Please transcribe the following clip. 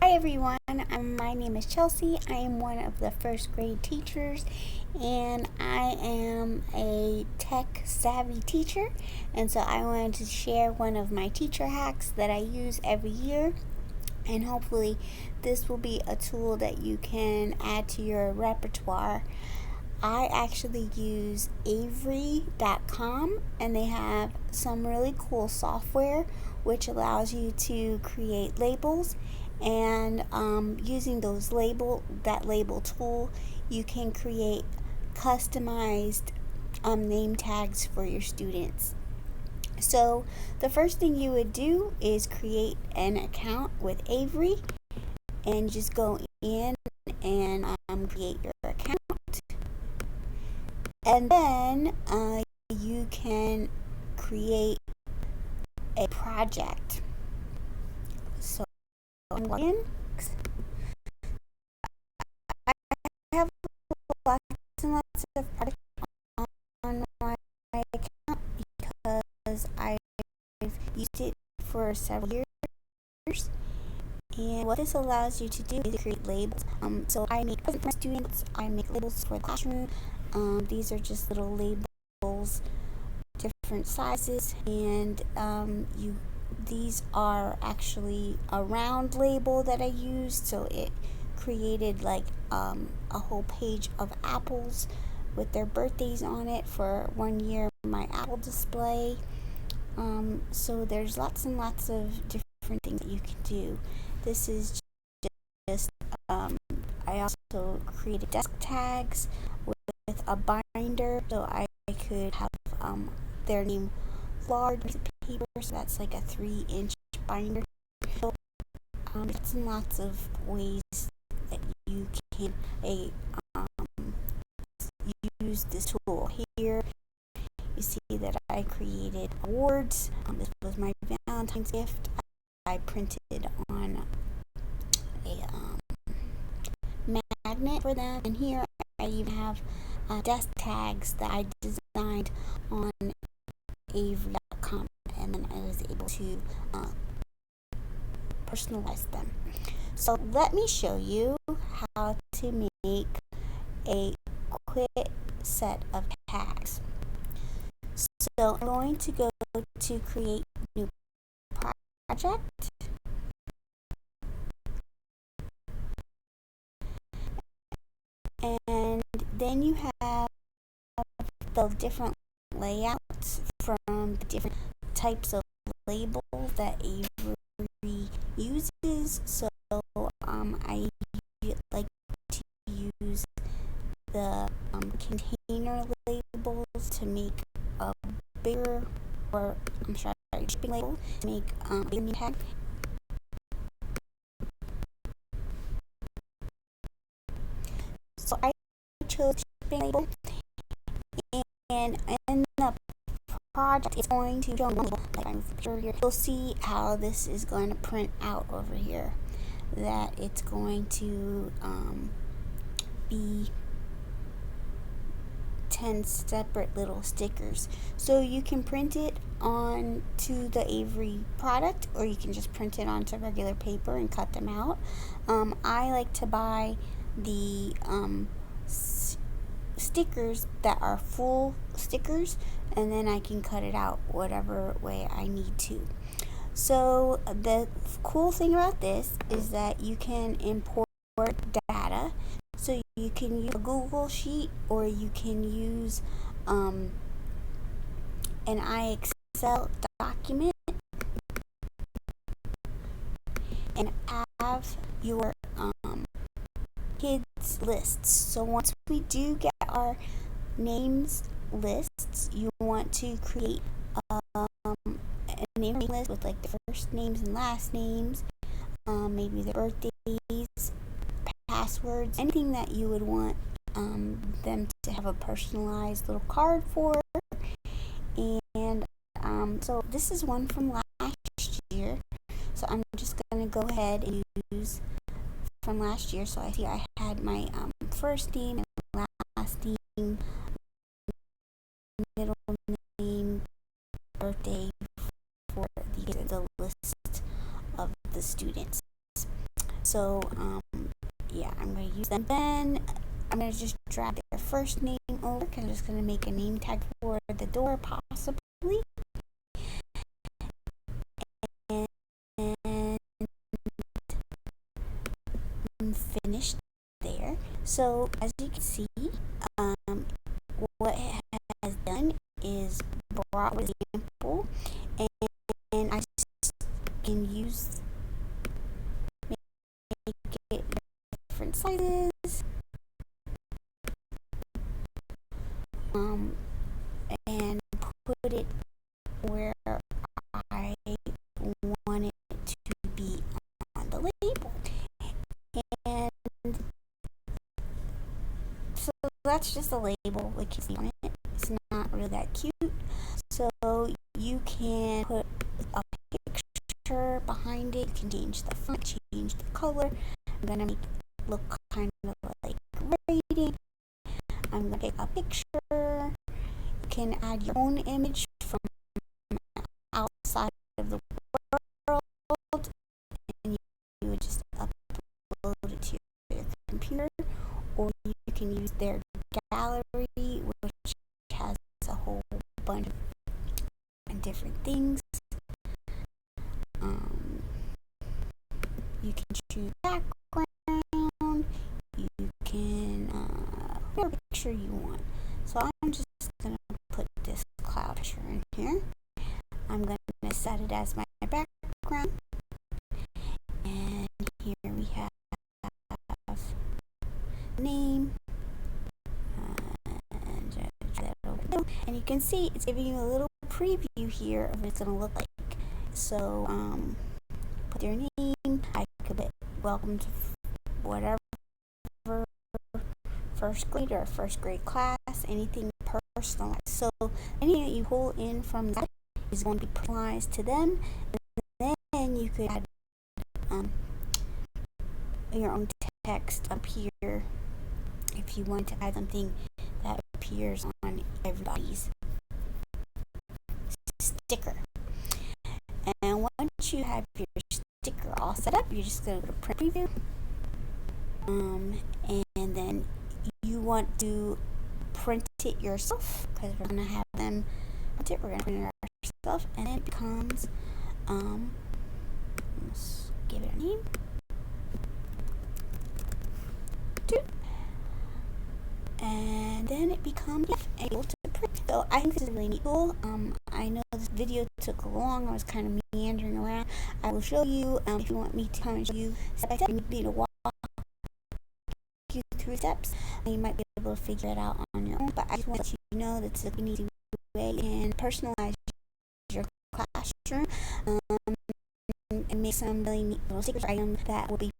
Hi everyone, my name is Chelsea. I am one of the first grade teachers and I am a tech savvy teacher, and so I wanted to share one of my teacher hacks that I use every year, and hopefully this will be a tool that you can add to your repertoire. I actually use avery.com, and they have some really cool software which allows you to create labels, and using that label tool, you can create customized name tags for your students. So the first thing you would do is create an account with Avery, and just go in and create your account, and then you can create a project. So I'm going in. I have lots and lots of projects on my account because I've used it for several years. And what this allows you to do is create labels. So I make presents for my students. I make labels for the classroom. These are just little labels, different sizes, and these are actually a round label that I used. So it created like a whole page of apples with their birthdays on it for 1 year, my apple display. So there's lots and lots of different things that you can do. This is just I also created desk tags with a binder, so I could have their name large piece of paper, so that's like a 3-inch binder. So lots and lots of ways that you can use this tool. Here you see that I created awards. This was my Valentine's gift. I printed on a magnet for them, and here I even have desk tags that I designed on avery.com, and then I was able to personalize them. So let me show you how to make a quick set of tags. So I'm going to go to create new project, and then you have the different layouts from the different types of labels that Avery uses. So I like to use the container labels to make a bigger, or shipping label to make a bigger name tag. So I chose shipping label, and in the project it's going to show label. Like I'm sure here, you'll see how this is going to print out over here. That it's going to be 10 separate little stickers. So you can print it on to the Avery product, or you can just print it onto regular paper and cut them out. I like to buy the stickers that are full stickers, and then I can cut it out whatever way I need to. So the cool thing about this is that you can import data. So you can use a Google Sheet, or you can use an Excel document and have your kids lists. So once we do get our names lists, you want to create a name list with like the first names and last names, maybe the birthdays, passwords, anything that you would want them to have a personalized little card for. And so this is one from last year, so I'm just going to go ahead and use from last year. So I see I had my first name and last name, middle name, birthday for the list of the students. So yeah, I'm going to use them. Then I'm going to just drag their first name over because I'm just going to make a name tag for the door possibly. And I'm finished there. So as you can see, what it has done is brought an example, and I can use make it different sizes, and put it where I want it to be on the label. And so that's just a label, like you see on it. It's not really that cute. So you can put a picture behind it. You can change the font, change the color. I'm gonna make it look kind of like writing. I'm gonna take a picture. You can add your own image from outside of the world, and you would just upload it to your computer, or you can use their gallery, which has a whole bunch of different things. You can choose background. You can whatever picture you want. So I'm just gonna put this cloud picture in here. I'm gonna set it as my background, and here we have name, and you can see it's giving you a little preview here of what it's gonna look like. So put your name. I could put welcome to whatever first grade or first grade class, anything personalized. So anything that you pull in from that is going to be personalized to them, and then you could add your own text up here if you want to add something that appears on everybody's sticker. And once you have your sticker all set up, you're just going to go to print preview, and then you want to print it yourself because we're going to have them print it. We're going to print it ourselves, and then it becomes let's give it a name. And then it becomes able to print. So I think this is really neat tool. I know this video took long. I was kind of meandering around. I will show you if you want me to come and show you step by step. You need me to walk you through steps. You might be able to figure it out on your own. But I just want to let you know that's an easy way you can personalize your classroom and make some really neat little stickers items that will be